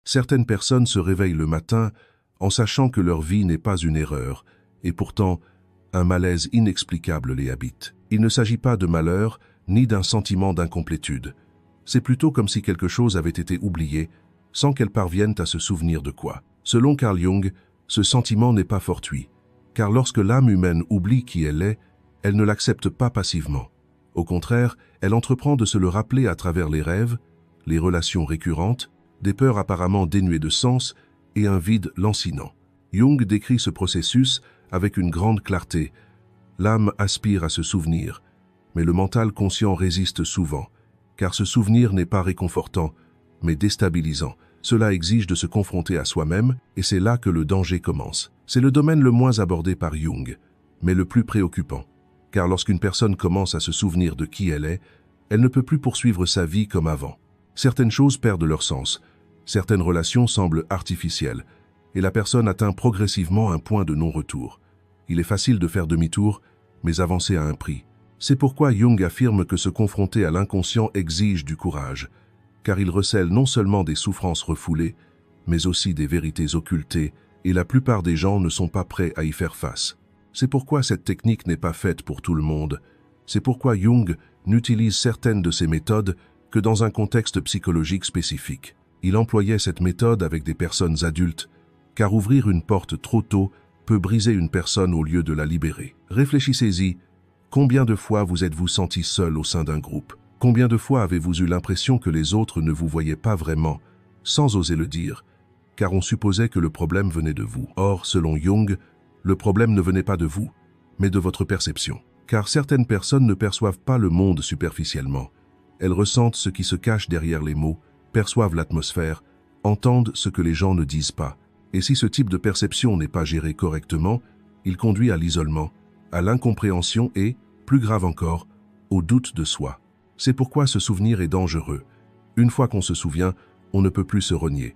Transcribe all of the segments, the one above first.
Certaines personnes se réveillent le matin en sachant que leur vie n'est pas une erreur, et pourtant, un malaise inexplicable les habite. Il ne s'agit pas de malheur, ni d'un sentiment d'incomplétude. C'est plutôt comme si quelque chose avait été oublié, sans qu'elles parviennent à se souvenir de quoi. Selon Carl Jung, ce sentiment n'est pas fortuit, car lorsque l'âme humaine oublie qui elle est, elle ne l'accepte pas passivement. Au contraire, elle entreprend de se le rappeler à travers les rêves, les relations récurrentes, des peurs apparemment dénuées de sens et un vide lancinant. Jung décrit ce processus avec une grande clarté. L'âme aspire à se souvenir, mais le mental conscient résiste souvent, car ce souvenir n'est pas réconfortant, mais déstabilisant. Cela exige de se confronter à soi-même, et c'est là que le danger commence. C'est le domaine le moins abordé par Jung, mais le plus préoccupant, car lorsqu'une personne commence à se souvenir de qui elle ne peut plus poursuivre sa vie comme avant. Certaines choses perdent leur sens, certaines relations semblent artificielles, et la personne atteint progressivement un point de non-retour. Il est facile de faire demi-tour, mais avancer à un prix. C'est pourquoi Jung affirme que se confronter à l'inconscient exige du courage, car il recèle non seulement des souffrances refoulées, mais aussi des vérités occultées, et la plupart des gens ne sont pas prêts à y faire face. C'est pourquoi cette technique n'est pas faite pour tout le monde. C'est pourquoi Jung n'utilise certaines de ces méthodes que dans un contexte psychologique spécifique. Il employait cette méthode avec des personnes adultes, car ouvrir une porte trop tôt peut briser une personne au lieu de la libérer. Réfléchissez-y, combien de fois vous êtes-vous senti seul au sein d'un groupe? Combien de fois avez-vous eu l'impression que les autres ne vous voyaient pas vraiment, sans oser le dire, car on supposait que le problème venait de vous? Or, selon Jung, le problème ne venait pas de vous, mais de votre perception. Car certaines personnes ne perçoivent pas le monde superficiellement. Elles ressentent ce qui se cache derrière les mots, perçoivent l'atmosphère, entendent ce que les gens ne disent pas. Et si ce type de perception n'est pas géré correctement, il conduit à l'isolement, à l'incompréhension et, plus grave encore, au doute de soi. C'est pourquoi ce souvenir est dangereux. Une fois qu'on se souvient, on ne peut plus se renier.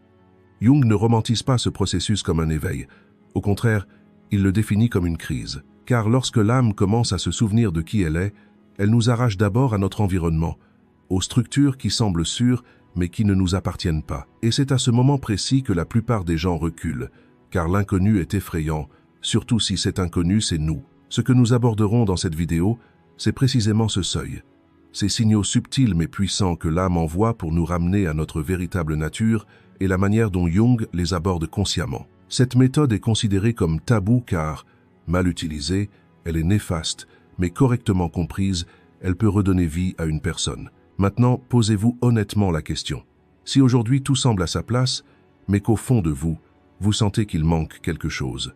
Jung ne romantise pas ce processus comme un éveil. Au contraire, il le définit comme une crise. Car lorsque l'âme commence à se souvenir de qui elle nous arrache d'abord à notre environnement, aux structures qui semblent sûres mais qui ne nous appartiennent pas. Et c'est à ce moment précis que la plupart des gens reculent, car l'inconnu est effrayant, surtout si cet inconnu c'est nous. Ce que nous aborderons dans cette vidéo, c'est précisément ce seuil. Ces signaux subtils mais puissants que l'âme envoie pour nous ramener à notre véritable nature et la manière dont Jung les aborde consciemment. Cette méthode est considérée comme taboue car, mal utilisée, elle est néfaste, mais correctement comprise, elle peut redonner vie à une personne. Maintenant, posez-vous honnêtement la question. Si aujourd'hui tout semble à sa place, mais qu'au fond de vous, vous sentez qu'il manque quelque chose,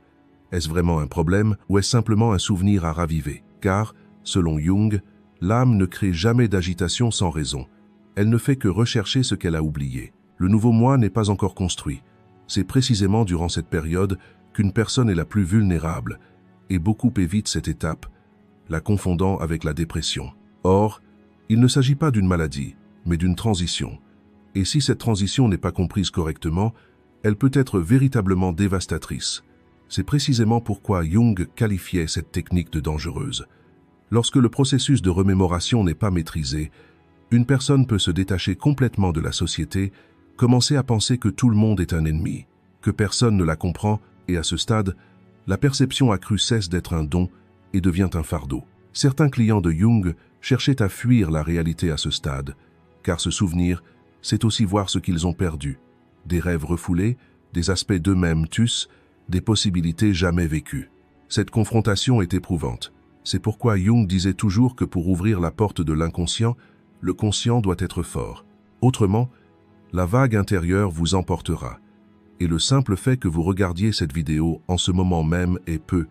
est-ce vraiment un problème ou est-ce simplement un souvenir à raviver? Car, selon Jung, l'âme ne crée jamais d'agitation sans raison. Elle ne fait que rechercher ce qu'elle a oublié. Le nouveau moi n'est pas encore construit. C'est précisément durant cette période qu'une personne est la plus vulnérable, et beaucoup évitent cette étape, la confondant avec la dépression. Or, il ne s'agit pas d'une maladie, mais d'une transition. Et si cette transition n'est pas comprise correctement, elle peut être véritablement dévastatrice. C'est précisément pourquoi Jung qualifiait cette technique de dangereuse. Lorsque le processus de remémoration n'est pas maîtrisé, une personne peut se détacher complètement de la société, commencer à penser que tout le monde est un ennemi, que personne ne la comprend, et à ce stade, la perception accrue cesse d'être un don et devient un fardeau. Certains clients de Jung cherchaient à fuir la réalité à ce stade, car se souvenir, c'est aussi voir ce qu'ils ont perdu, des rêves refoulés, des aspects d'eux-mêmes tus, des possibilités jamais vécues. Cette confrontation est éprouvante. C'est pourquoi Jung disait toujours que pour ouvrir la porte de l'inconscient, le conscient doit être fort. Autrement, la vague intérieure vous emportera. Et le simple fait que vous regardiez cette vidéo en ce moment même peut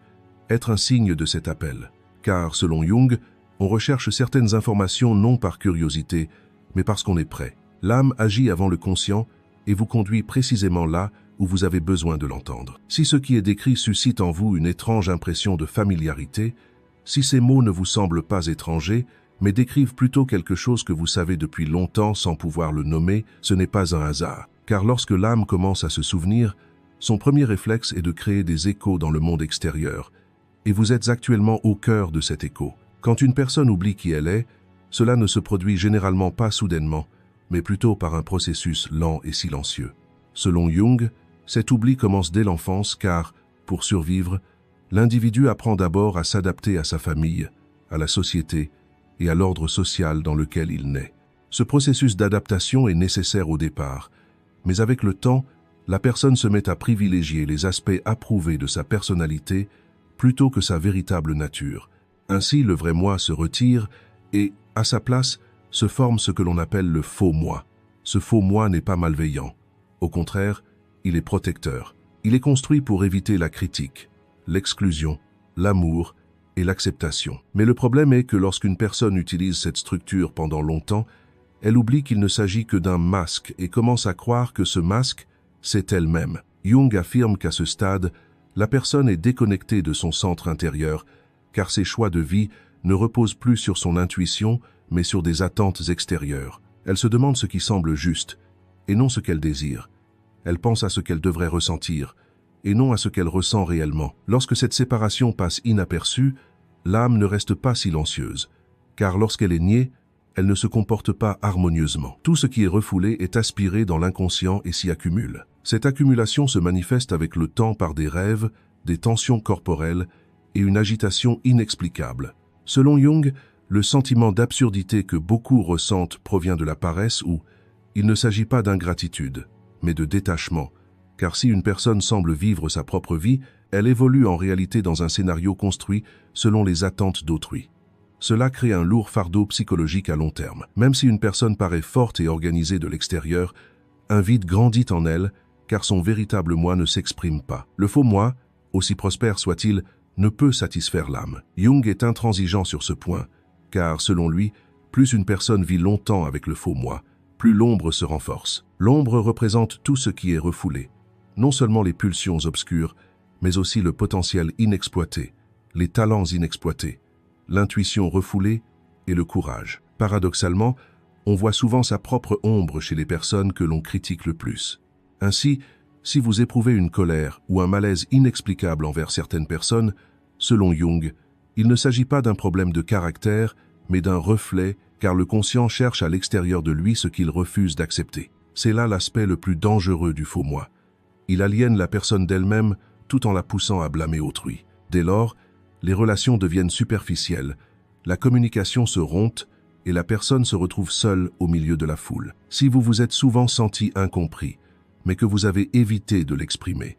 être un signe de cet appel. Car, selon Jung, on recherche certaines informations non par curiosité, mais parce qu'on est prêt. L'âme agit avant le conscient et vous conduit précisément là où vous avez besoin de l'entendre. Si ce qui est décrit suscite en vous une étrange impression de familiarité, si ces mots ne vous semblent pas étrangers, mais décrivent plutôt quelque chose que vous savez depuis longtemps sans pouvoir le nommer, ce n'est pas un hasard. Car lorsque l'âme commence à se souvenir, son premier réflexe est de créer des échos dans le monde extérieur, et vous êtes actuellement au cœur de cet écho. Quand une personne oublie qui elle est, cela ne se produit généralement pas soudainement, mais plutôt par un processus lent et silencieux. Selon Jung, cet oubli commence dès l'enfance car, pour survivre, l'individu apprend d'abord à s'adapter à sa famille, à la société et à l'ordre social dans lequel il naît. Ce processus d'adaptation est nécessaire au départ, mais avec le temps, la personne se met à privilégier les aspects approuvés de sa personnalité plutôt que sa véritable nature. Ainsi, le vrai moi se retire et, à sa place, se forme ce que l'on appelle le faux moi. Ce faux moi n'est pas malveillant. Au contraire, il est protecteur. Il est construit pour éviter la critique, l'exclusion, l'amour et l'acceptation. Mais le problème est que lorsqu'une personne utilise cette structure pendant longtemps, elle oublie qu'il ne s'agit que d'un masque et commence à croire que ce masque, c'est elle-même. Jung affirme qu'à ce stade, la personne est déconnectée de son centre intérieur, car ses choix de vie ne reposent plus sur son intuition, mais sur des attentes extérieures. Elle se demande ce qui semble juste, et non ce qu'elle désire. Elle pense à ce qu'elle devrait ressentir, et non à ce qu'elle ressent réellement. Lorsque cette séparation passe inaperçue, l'âme ne reste pas silencieuse, car lorsqu'elle est niée, elle ne se comporte pas harmonieusement. Tout ce qui est refoulé est aspiré dans l'inconscient et s'y accumule. Cette accumulation se manifeste avec le temps par des rêves, des tensions corporelles et une agitation inexplicable. Selon Jung, le sentiment d'absurdité que beaucoup ressentent provient de la paresse où il ne s'agit pas d'ingratitude, mais de détachement, car si une personne semble vivre sa propre vie, elle évolue en réalité dans un scénario construit selon les attentes d'autrui. Cela crée un lourd fardeau psychologique à long terme. Même si une personne paraît forte et organisée de l'extérieur, un vide grandit en elle, car son véritable moi ne s'exprime pas. Le faux moi, aussi prospère soit-il, ne peut satisfaire l'âme. Jung est intransigeant sur ce point, car selon lui, plus une personne vit longtemps avec le faux moi, plus l'ombre se renforce. L'ombre représente tout ce qui est refoulé, non seulement les pulsions obscures, mais aussi le potentiel inexploité, les talents inexploités, l'intuition refoulée et le courage. Paradoxalement, on voit souvent sa propre ombre chez les personnes que l'on critique le plus. Ainsi, si vous éprouvez une colère ou un malaise inexplicable envers certaines personnes, selon Jung, il ne s'agit pas d'un problème de caractère, mais d'un reflet, car le conscient cherche à l'extérieur de lui ce qu'il refuse d'accepter. C'est là l'aspect le plus dangereux du faux moi. Il aliène la personne d'elle-même tout en la poussant à blâmer autrui. Dès lors, les relations deviennent superficielles, la communication se rompt et la personne se retrouve seule au milieu de la foule. Si vous vous êtes souvent senti incompris, mais que vous avez évité de l'exprimer,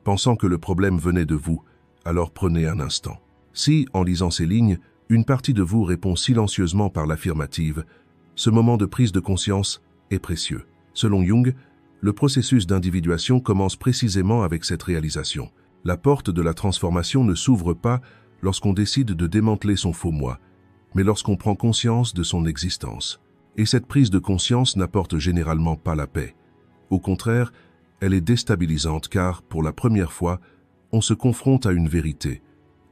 pensant que le problème venait de vous, alors prenez un instant. Si, en lisant ces lignes, une partie de vous répond silencieusement par l'affirmative, ce moment de prise de conscience est précieux. Selon Jung, le processus d'individuation commence précisément avec cette réalisation. La porte de la transformation ne s'ouvre pas lorsqu'on décide de démanteler son faux moi, mais lorsqu'on prend conscience de son existence. Et cette prise de conscience n'apporte généralement pas la paix. Au contraire, elle est déstabilisante car, pour la première fois, on se confronte à une vérité.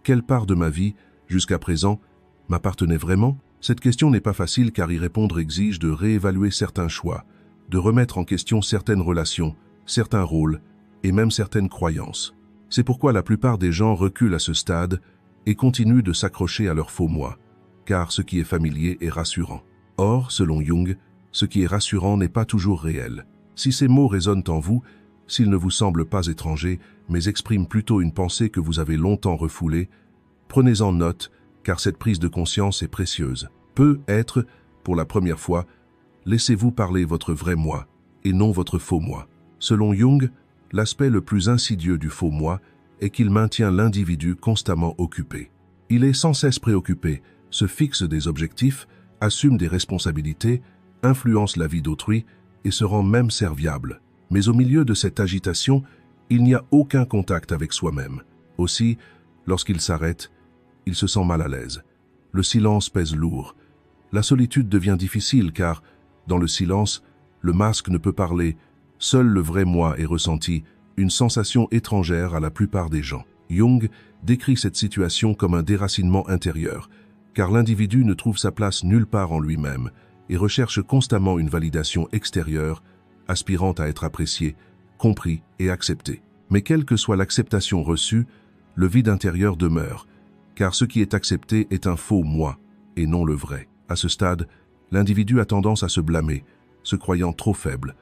Quelle part de ma vie, jusqu'à présent, m'appartenait vraiment? Cette question n'est pas facile car y répondre exige de réévaluer certains choix, de remettre en question certaines relations, certains rôles et même certaines croyances. C'est pourquoi la plupart des gens reculent à ce stade et continuent de s'accrocher à leur faux moi, car ce qui est familier est rassurant. Or, selon Jung, ce qui est rassurant n'est pas toujours réel. Si ces mots résonnent en vous, s'ils ne vous semblent pas étrangers, mais expriment plutôt une pensée que vous avez longtemps refoulée, prenez-en note, car cette prise de conscience est précieuse. Peut-être, pour la première fois, laissez-vous parler votre vrai moi, et non votre faux moi. Selon Jung, l'aspect le plus insidieux du faux moi est qu'il maintient l'individu constamment occupé. Il est sans cesse préoccupé, se fixe des objectifs, assume des responsabilités, influence la vie d'autrui et se rend même serviable. Mais au milieu de cette agitation, il n'y a aucun contact avec soi-même. Aussi, lorsqu'il s'arrête, il se sent mal à l'aise. Le silence pèse lourd. La solitude devient difficile car, dans le silence, le masque ne peut parler. Seul le vrai moi est ressenti, une sensation étrangère à la plupart des gens. Jung décrit cette situation comme un déracinement intérieur, car l'individu ne trouve sa place nulle part en lui-même et recherche constamment une validation extérieure, aspirant à être apprécié, compris et accepté. Mais quelle que soit l'acceptation reçue, le vide intérieur demeure, car ce qui est accepté est un faux moi et non le vrai. À ce stade, l'individu a tendance à se blâmer, se croyant trop faible,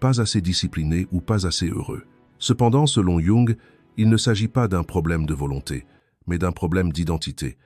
pas assez discipliné ou pas assez heureux. Cependant, selon Jung, il ne s'agit pas d'un problème de volonté, mais d'un problème d'identité,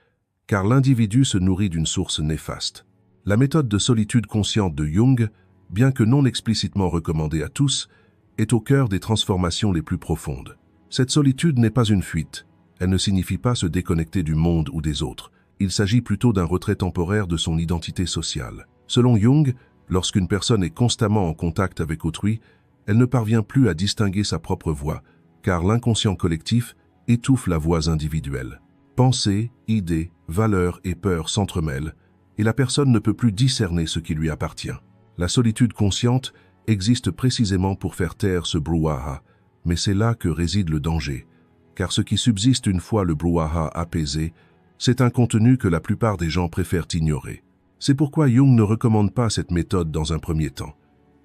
car l'individu se nourrit d'une source néfaste. La méthode de solitude consciente de Jung, bien que non explicitement recommandée à tous, est au cœur des transformations les plus profondes. Cette solitude n'est pas une fuite, elle ne signifie pas se déconnecter du monde ou des autres. Il s'agit plutôt d'un retrait temporaire de son identité sociale. Selon Jung, lorsqu'une personne est constamment en contact avec autrui, elle ne parvient plus à distinguer sa propre voix, car l'inconscient collectif étouffe la voix individuelle. Pensées, idées, valeurs et peurs s'entremêlent, et la personne ne peut plus discerner ce qui lui appartient. La solitude consciente existe précisément pour faire taire ce brouhaha, mais c'est là que réside le danger, car ce qui subsiste une fois le brouhaha apaisé, c'est un contenu que la plupart des gens préfèrent ignorer. C'est pourquoi Jung ne recommande pas cette méthode dans un premier temps.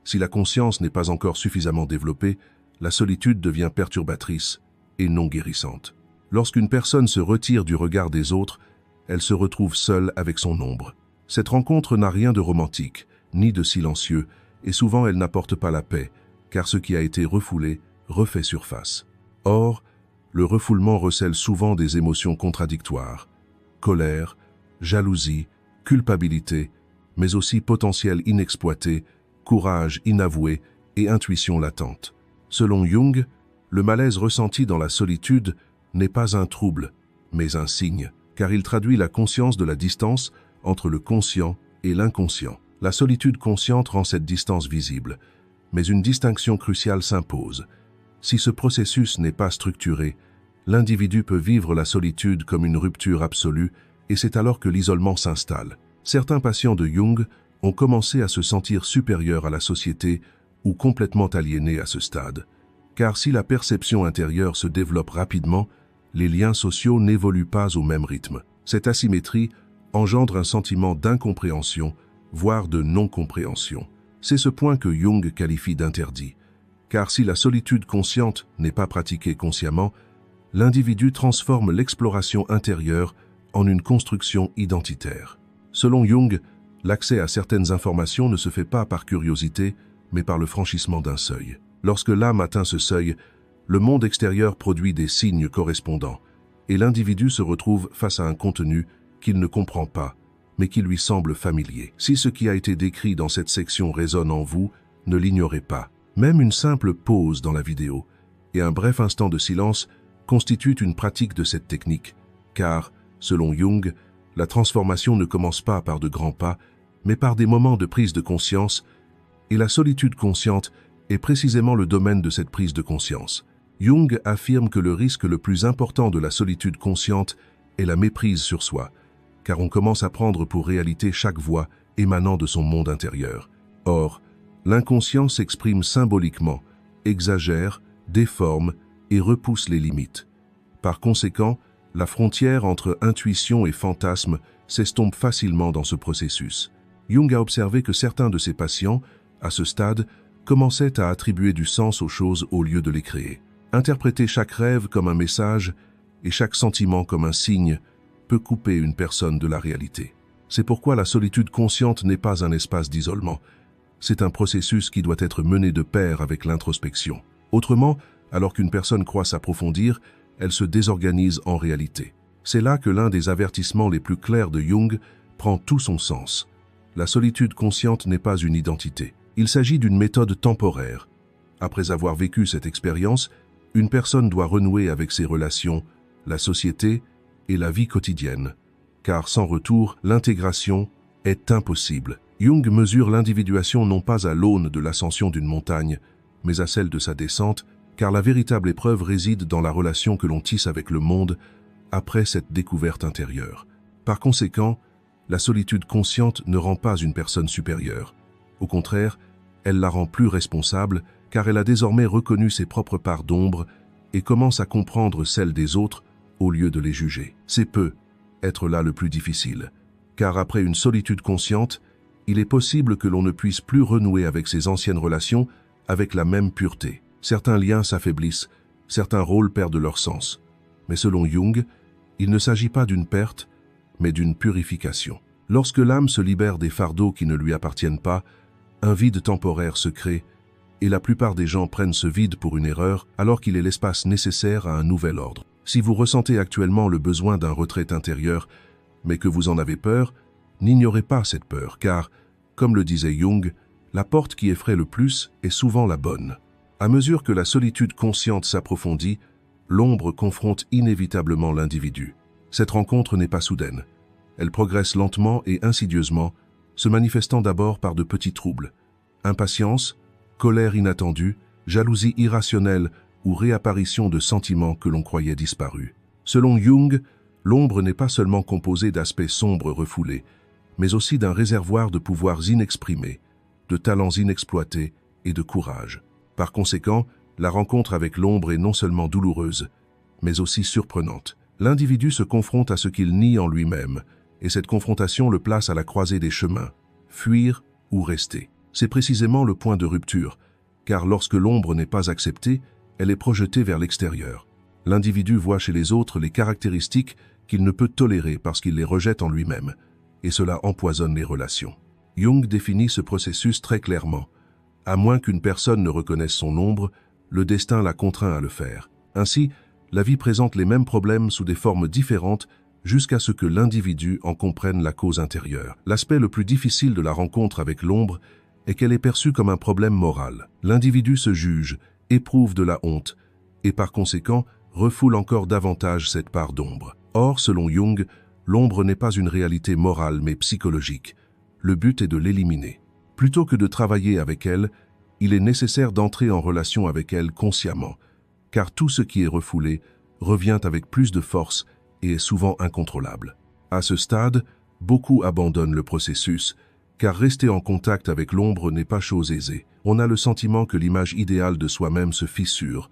Si la conscience n'est pas encore suffisamment développée, la solitude devient perturbatrice et non guérissante. Lorsqu'une personne se retire du regard des autres, elle se retrouve seule avec son ombre. Cette rencontre n'a rien de romantique, ni de silencieux, et souvent elle n'apporte pas la paix, car ce qui a été refoulé refait surface. Or, le refoulement recèle souvent des émotions contradictoires. Colère, jalousie, culpabilité, mais aussi potentiel inexploité, courage inavoué et intuition latente. Selon Jung, le malaise ressenti dans la solitude n'est pas un trouble, mais un signe, car il traduit la conscience de la distance entre le conscient et l'inconscient. La solitude consciente rend cette distance visible, mais une distinction cruciale s'impose. Si ce processus n'est pas structuré, l'individu peut vivre la solitude comme une rupture absolue et c'est alors que l'isolement s'installe. Certains patients de Jung ont commencé à se sentir supérieurs à la société ou complètement aliénés à ce stade. Car si la perception intérieure se développe rapidement, les liens sociaux n'évoluent pas au même rythme. Cette asymétrie engendre un sentiment d'incompréhension, voire de non-compréhension. C'est ce point que Jung qualifie d'interdit. Car si la solitude consciente n'est pas pratiquée consciemment, l'individu transforme l'exploration intérieure en une construction identitaire. Selon Jung, l'accès à certaines informations ne se fait pas par curiosité, mais par le franchissement d'un seuil. Lorsque l'âme atteint ce seuil, le monde extérieur produit des signes correspondants, et l'individu se retrouve face à un contenu qu'il ne comprend pas, mais qui lui semble familier. Si ce qui a été décrit dans cette section résonne en vous, ne l'ignorez pas. Même une simple pause dans la vidéo et un bref instant de silence constituent une pratique de cette technique, car, selon Jung, la transformation ne commence pas par de grands pas, mais par des moments de prise de conscience, et la solitude consciente est précisément le domaine de cette prise de conscience. Jung affirme que le risque le plus important de la solitude consciente est la méprise sur soi, car on commence à prendre pour réalité chaque voix émanant de son monde intérieur. Or, l'inconscient s'exprime symboliquement, exagère, déforme et repousse les limites. Par conséquent, la frontière entre intuition et fantasme s'estompe facilement dans ce processus. Jung a observé que certains de ses patients, à ce stade, commençaient à attribuer du sens aux choses au lieu de les créer. Interpréter chaque rêve comme un message et chaque sentiment comme un signe peut couper une personne de la réalité. C'est pourquoi la solitude consciente n'est pas un espace d'isolement. C'est un processus qui doit être mené de pair avec l'introspection. Autrement, alors qu'une personne croit s'approfondir, elle se désorganise en réalité. C'est là que l'un des avertissements les plus clairs de Jung prend tout son sens. La solitude consciente n'est pas une identité. Il s'agit d'une méthode temporaire. Après avoir vécu cette expérience, une personne doit renouer avec ses relations, la société et la vie quotidienne. Car sans retour, l'intégration est impossible. Jung mesure l'individuation non pas à l'aune de l'ascension d'une montagne, mais à celle de sa descente, car la véritable épreuve réside dans la relation que l'on tisse avec le monde après cette découverte intérieure. Par conséquent, la solitude consciente ne rend pas une personne supérieure. Au contraire, elle la rend plus responsable, car elle a désormais reconnu ses propres parts d'ombre et commence à comprendre celles des autres au lieu de les juger. C'est peu être là le plus difficile, car après une solitude consciente, il est possible que l'on ne puisse plus renouer avec ses anciennes relations avec la même pureté. Certains liens s'affaiblissent, certains rôles perdent leur sens. Mais selon Jung, il ne s'agit pas d'une perte, mais d'une purification. Lorsque l'âme se libère des fardeaux qui ne lui appartiennent pas, un vide temporaire se crée et la plupart des gens prennent ce vide pour une erreur alors qu'il est l'espace nécessaire à un nouvel ordre. Si vous ressentez actuellement le besoin d'un retrait intérieur, mais que vous en avez peur, n'ignorez pas cette peur, car, comme le disait Jung, la porte qui effraie le plus est souvent la bonne. À mesure que la solitude consciente s'approfondit, l'ombre confronte inévitablement l'individu. Cette rencontre n'est pas soudaine. Elle progresse lentement et insidieusement, se manifestant d'abord par de petits troubles. Impatience, colère inattendue, jalousie irrationnelle ou réapparition de sentiments que l'on croyait disparus. Selon Jung, l'ombre n'est pas seulement composée d'aspects sombres refoulés, mais aussi d'un réservoir de pouvoirs inexprimés, de talents inexploités et de courage. Par conséquent, la rencontre avec l'ombre est non seulement douloureuse, mais aussi surprenante. L'individu se confronte à ce qu'il nie en lui-même, et cette confrontation le place à la croisée des chemins, fuir ou rester. C'est précisément le point de rupture, car lorsque l'ombre n'est pas acceptée, elle est projetée vers l'extérieur. L'individu voit chez les autres les caractéristiques qu'il ne peut tolérer parce qu'il les rejette en lui-même, et cela empoisonne les relations. Jung définit ce processus très clairement. À moins qu'une personne ne reconnaisse son ombre, le destin la contraint à le faire. Ainsi, la vie présente les mêmes problèmes sous des formes différentes jusqu'à ce que l'individu en comprenne la cause intérieure. L'aspect le plus difficile de la rencontre avec l'ombre est qu'elle est perçue comme un problème moral. L'individu se juge, éprouve de la honte, et par conséquent refoule encore davantage cette part d'ombre. Or, selon Jung, l'ombre n'est pas une réalité morale mais psychologique. Le but est de l'éliminer. Plutôt que de travailler avec elle, il est nécessaire d'entrer en relation avec elle consciemment, car tout ce qui est refoulé revient avec plus de force et est souvent incontrôlable. À ce stade, beaucoup abandonnent le processus, car rester en contact avec l'ombre n'est pas chose aisée. On a le sentiment que l'image idéale de soi-même se fissure,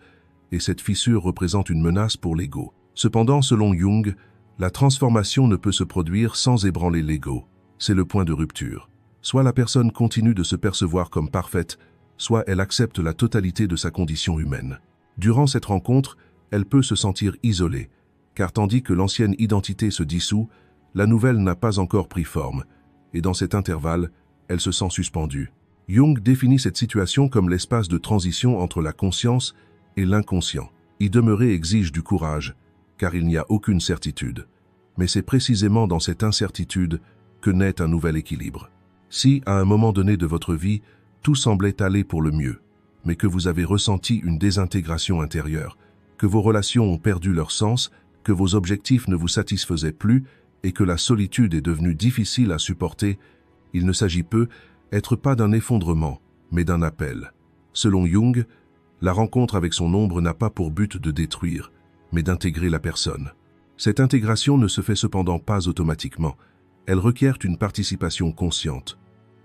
et cette fissure représente une menace pour l'ego. Cependant, selon Jung, la transformation ne peut se produire sans ébranler l'ego. C'est le point de rupture. Soit la personne continue de se percevoir comme parfaite, soit elle accepte la totalité de sa condition humaine. Durant cette rencontre, elle peut se sentir isolée, car tandis que l'ancienne identité se dissout, la nouvelle n'a pas encore pris forme, et dans cet intervalle, elle se sent suspendue. Jung définit cette situation comme l'espace de transition entre la conscience et l'inconscient. Y demeurer exige du courage, car il n'y a aucune certitude. Mais c'est précisément dans cette incertitude que naît un nouvel équilibre. Si, à un moment donné de votre vie, tout semblait aller pour le mieux, mais que vous avez ressenti une désintégration intérieure, que vos relations ont perdu leur sens, que vos objectifs ne vous satisfaisaient plus et que la solitude est devenue difficile à supporter, il ne s'agit peut-être pas d'un effondrement, mais d'un appel. Selon Jung, la rencontre avec son ombre n'a pas pour but de détruire, mais d'intégrer la personne. Cette intégration ne se fait cependant pas automatiquement. Elle requiert une participation consciente.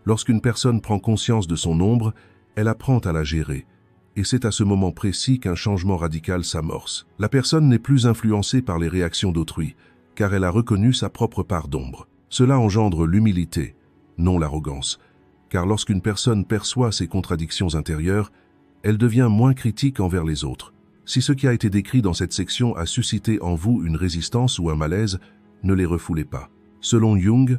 Lorsqu'une personne prend conscience de son ombre, elle apprend à la gérer, et c'est à ce moment précis qu'un changement radical s'amorce. La personne n'est plus influencée par les réactions d'autrui, car elle a reconnu sa propre part d'ombre. Cela engendre l'humilité, non l'arrogance, car lorsqu'une personne perçoit ses contradictions intérieures, elle devient moins critique envers les autres. Si ce qui a été décrit dans cette section a suscité en vous une résistance ou un malaise, ne les refoulez pas. Selon Jung,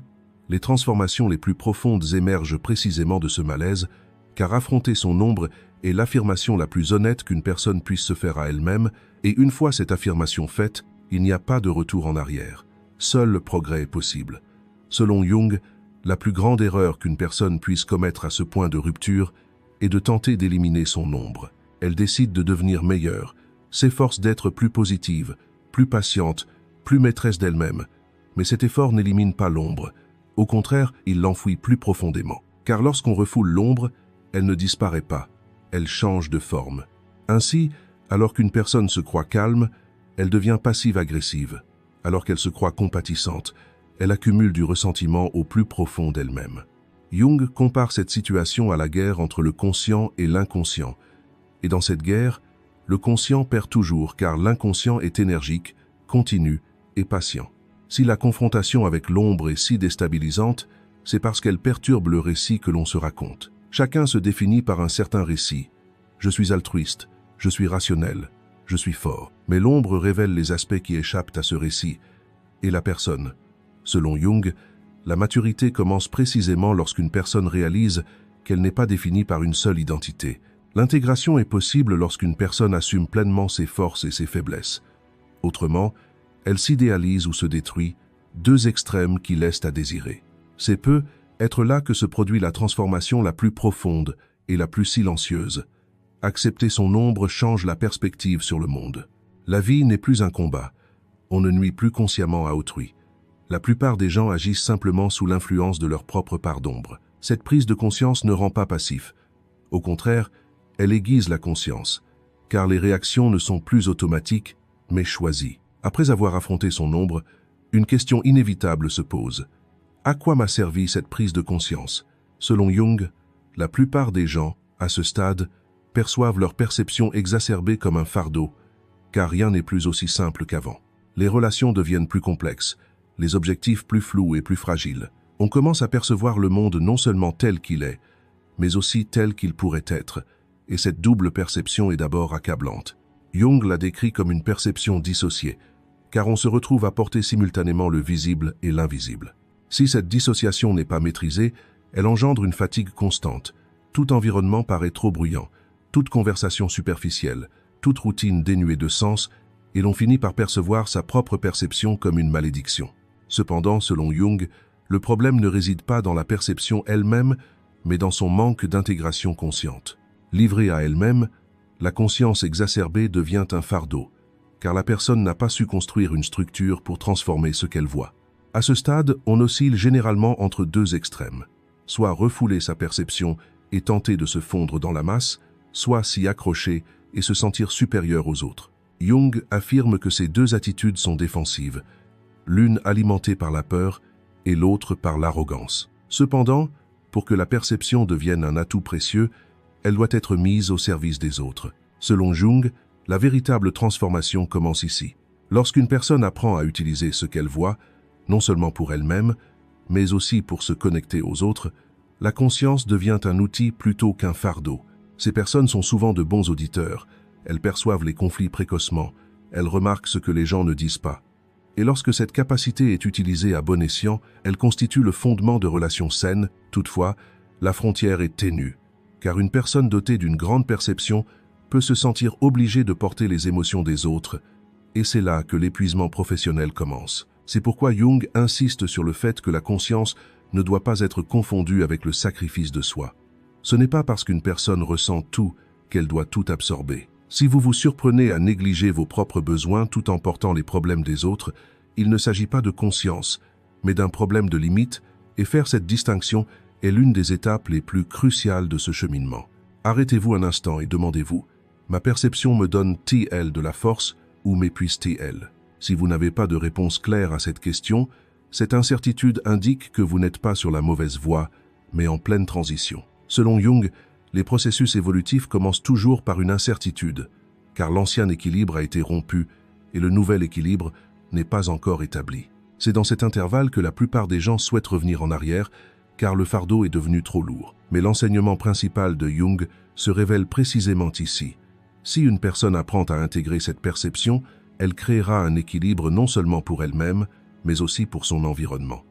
les transformations les plus profondes émergent précisément de ce malaise, car affronter son ombre est l'affirmation la plus honnête qu'une personne puisse se faire à elle-même, et une fois cette affirmation faite, il n'y a pas de retour en arrière. Seul le progrès est possible. Selon Jung, la plus grande erreur qu'une personne puisse commettre à ce point de rupture est de tenter d'éliminer son ombre. Elle décide de devenir meilleure, s'efforce d'être plus positive, plus patiente, plus maîtresse d'elle-même. Mais cet effort n'élimine pas l'ombre. Au contraire, il l'enfouit plus profondément. Car lorsqu'on refoule l'ombre, elle ne disparaît pas, elle change de forme. Ainsi, alors qu'une personne se croit calme, elle devient passive-agressive. Alors qu'elle se croit compatissante, elle accumule du ressentiment au plus profond d'elle-même. Jung compare cette situation à la guerre entre le conscient et l'inconscient. Et dans cette guerre, le conscient perd toujours car l'inconscient est énergique, continu et patient. Si la confrontation avec l'ombre est si déstabilisante, c'est parce qu'elle perturbe le récit que l'on se raconte. Chacun se définit par un certain récit. Je suis altruiste, je suis rationnel, je suis fort. Mais l'ombre révèle les aspects qui échappent à ce récit. Et la personne. Selon Jung, la maturité commence précisément lorsqu'une personne réalise qu'elle n'est pas définie par une seule identité. L'intégration est possible lorsqu'une personne assume pleinement ses forces et ses faiblesses. Autrement, elle s'idéalise ou se détruit, deux extrêmes qui laissent à désirer. C'est peu être là que se produit la transformation la plus profonde et la plus silencieuse. Accepter son ombre change la perspective sur le monde. La vie n'est plus un combat. On ne nuit plus consciemment à autrui. La plupart des gens agissent simplement sous l'influence de leur propre part d'ombre. Cette prise de conscience ne rend pas passif. Au contraire, elle aiguise la conscience, car les réactions ne sont plus automatiques, mais choisies. Après avoir affronté son ombre, une question inévitable se pose. À quoi m'a servi cette prise de conscience? Selon Jung, la plupart des gens, à ce stade, perçoivent leur perception exacerbée comme un fardeau, car rien n'est plus aussi simple qu'avant. Les relations deviennent plus complexes, les objectifs plus flous et plus fragiles. On commence à percevoir le monde non seulement tel qu'il est, mais aussi tel qu'il pourrait être, et cette double perception est d'abord accablante. Jung l'a décrit comme une perception dissociée, car on se retrouve à porter simultanément le visible et l'invisible. Si cette dissociation n'est pas maîtrisée, elle engendre une fatigue constante. Tout environnement paraît trop bruyant, toute conversation superficielle, toute routine dénuée de sens, et l'on finit par percevoir sa propre perception comme une malédiction. Cependant, selon Jung, le problème ne réside pas dans la perception elle-même, mais dans son manque d'intégration consciente. Livrée à elle-même, la conscience exacerbée devient un fardeau, car la personne n'a pas su construire une structure pour transformer ce qu'elle voit. À ce stade, on oscille généralement entre deux extrêmes, soit refouler sa perception et tenter de se fondre dans la masse, soit s'y accrocher et se sentir supérieur aux autres. Jung affirme que ces deux attitudes sont défensives, l'une alimentée par la peur et l'autre par l'arrogance. Cependant, pour que la perception devienne un atout précieux, elle doit être mise au service des autres. Selon Jung, la véritable transformation commence ici. Lorsqu'une personne apprend à utiliser ce qu'elle voit, non seulement pour elle-même, mais aussi pour se connecter aux autres, la conscience devient un outil plutôt qu'un fardeau. Ces personnes sont souvent de bons auditeurs, elles perçoivent les conflits précocement, elles remarquent ce que les gens ne disent pas. Et lorsque cette capacité est utilisée à bon escient, elle constitue le fondement de relations saines. Toutefois, la frontière est ténue, car une personne dotée d'une grande perception peut se sentir obligée de porter les émotions des autres, et c'est là que l'épuisement professionnel commence. C'est pourquoi Jung insiste sur le fait que la conscience ne doit pas être confondue avec le sacrifice de soi. Ce n'est pas parce qu'une personne ressent tout qu'elle doit tout absorber. Si vous vous surprenez à négliger vos propres besoins tout en portant les problèmes des autres, il ne s'agit pas de conscience, mais d'un problème de limite, et faire cette distinction est l'une des étapes les plus cruciales de ce cheminement. Arrêtez-vous un instant et demandez-vous, ma perception me donne-t-elle de la force ou m'épuise-t-elle? Si vous n'avez pas de réponse claire à cette question, cette incertitude indique que vous n'êtes pas sur la mauvaise voie, mais en pleine transition. Selon Jung, les processus évolutifs commencent toujours par une incertitude, car l'ancien équilibre a été rompu et le nouvel équilibre n'est pas encore établi. C'est dans cet intervalle que la plupart des gens souhaitent revenir en arrière, car le fardeau est devenu trop lourd. Mais l'enseignement principal de Jung se révèle précisément ici. Si une personne apprend à intégrer cette perception, elle créera un équilibre non seulement pour elle-même, mais aussi pour son environnement.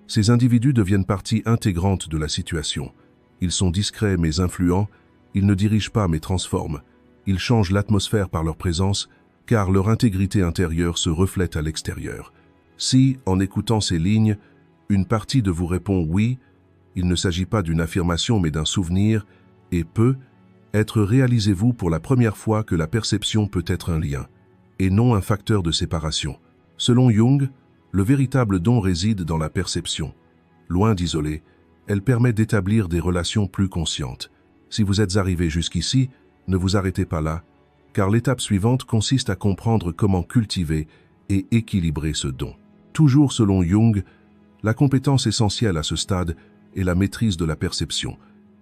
Ces individus deviennent partie intégrante de la situation. Ils sont discrets mais influents, ils ne dirigent pas mais transforment. Ils changent l'atmosphère par leur présence, car leur intégrité intérieure se reflète à l'extérieur. Si, en écoutant ces lignes, une partie de vous répond oui, il ne s'agit pas d'une affirmation mais d'un souvenir, et peut être réalisez-vous pour la première fois que la perception peut être un lien, et non un facteur de séparation. Selon Jung, le véritable don réside dans la perception. Loin d'isoler, elle permet d'établir des relations plus conscientes. Si vous êtes arrivé jusqu'ici, ne vous arrêtez pas là, car l'étape suivante consiste à comprendre comment cultiver et équilibrer ce don. Toujours selon Jung, la compétence essentielle à ce stade est la maîtrise de la perception,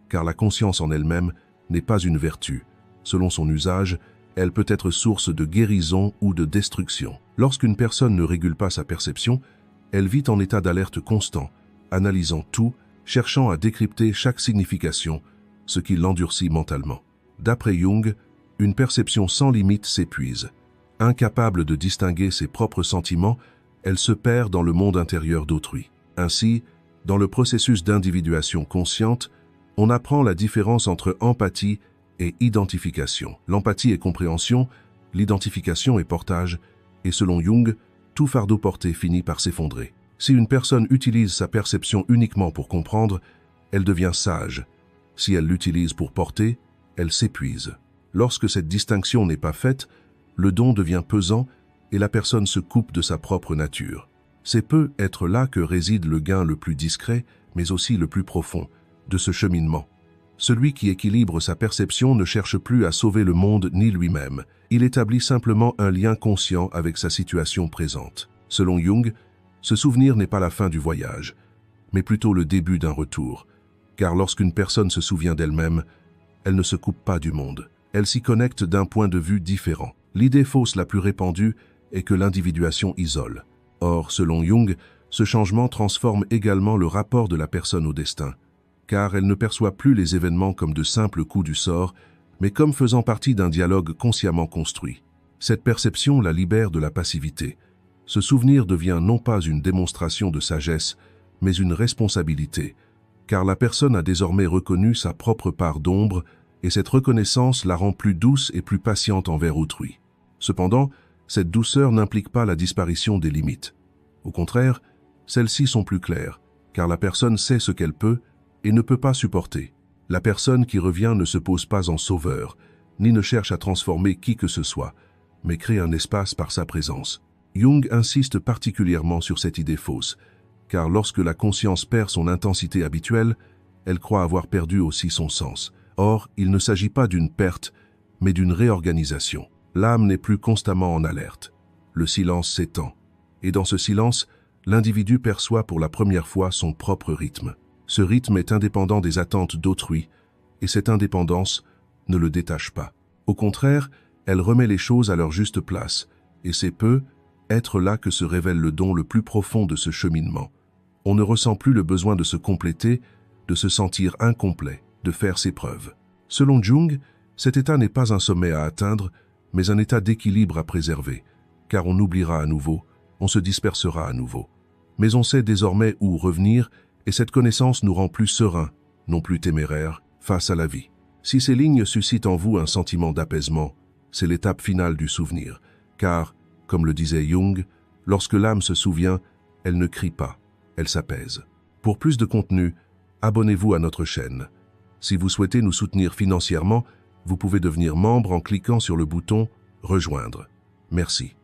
car la conscience en elle-même n'est pas une vertu. Selon son usage, elle peut être source de guérison ou de destruction. Lorsqu'une personne ne régule pas sa perception, elle vit en état d'alerte constant, analysant tout, cherchant à décrypter chaque signification, ce qui l'endurcit mentalement. D'après Jung, une perception sans limite s'épuise. Incapable de distinguer ses propres sentiments, elle se perd dans le monde intérieur d'autrui. Ainsi, dans le processus d'individuation consciente, on apprend la différence entre empathie et identification. L'empathie est compréhension, l'identification est portage, et selon Jung, tout fardeau porté finit par s'effondrer. Si une personne utilise sa perception uniquement pour comprendre, elle devient sage. Si elle l'utilise pour porter, elle s'épuise. Lorsque cette distinction n'est pas faite, le don devient pesant et la personne se coupe de sa propre nature. C'est peut-être là que réside le gain le plus discret, mais aussi le plus profond, de ce cheminement. Celui qui équilibre sa perception ne cherche plus à sauver le monde ni lui-même. Il établit simplement un lien conscient avec sa situation présente. Selon Jung, ce souvenir n'est pas la fin du voyage, mais plutôt le début d'un retour. Car lorsqu'une personne se souvient d'elle-même, elle ne se coupe pas du monde. Elle s'y connecte d'un point de vue différent. L'idée fausse la plus répandue est que l'individuation isole. Or, selon Jung, ce changement transforme également le rapport de la personne au destin, car elle ne perçoit plus les événements comme de simples coups du sort, mais comme faisant partie d'un dialogue consciemment construit. Cette perception la libère de la passivité. Ce souvenir devient non pas une démonstration de sagesse, mais une responsabilité, car la personne a désormais reconnu sa propre part d'ombre, et cette reconnaissance la rend plus douce et plus patiente envers autrui. Cependant, cette douceur n'implique pas la disparition des limites. Au contraire, celles-ci sont plus claires, car la personne sait ce qu'elle peut et ne peut pas supporter. La personne qui revient ne se pose pas en sauveur, ni ne cherche à transformer qui que ce soit, mais crée un espace par sa présence. Jung insiste particulièrement sur cette idée fausse, car lorsque la conscience perd son intensité habituelle, elle croit avoir perdu aussi son sens. Or, il ne s'agit pas d'une perte, mais d'une réorganisation. L'âme n'est plus constamment en alerte. Le silence s'étend. Et dans ce silence, l'individu perçoit pour la première fois son propre rythme. Ce rythme est indépendant des attentes d'autrui, et cette indépendance ne le détache pas. Au contraire, elle remet les choses à leur juste place, et c'est être là que se révèle le don le plus profond de ce cheminement. On ne ressent plus le besoin de se compléter, de se sentir incomplet, de faire ses preuves. Selon Jung, cet état n'est pas un sommet à atteindre, mais un état d'équilibre à préserver, car on oubliera à nouveau, on se dispersera à nouveau. Mais on sait désormais où revenir, et cette connaissance nous rend plus sereins, non plus téméraires, face à la vie. Si ces lignes suscitent en vous un sentiment d'apaisement, c'est l'étape finale du souvenir, car, comme le disait Jung, lorsque l'âme se souvient, elle ne crie pas, elle s'apaise. Pour plus de contenu, abonnez-vous à notre chaîne. Si vous souhaitez nous soutenir financièrement, vous pouvez devenir membre en cliquant sur le bouton « Rejoindre ». Merci.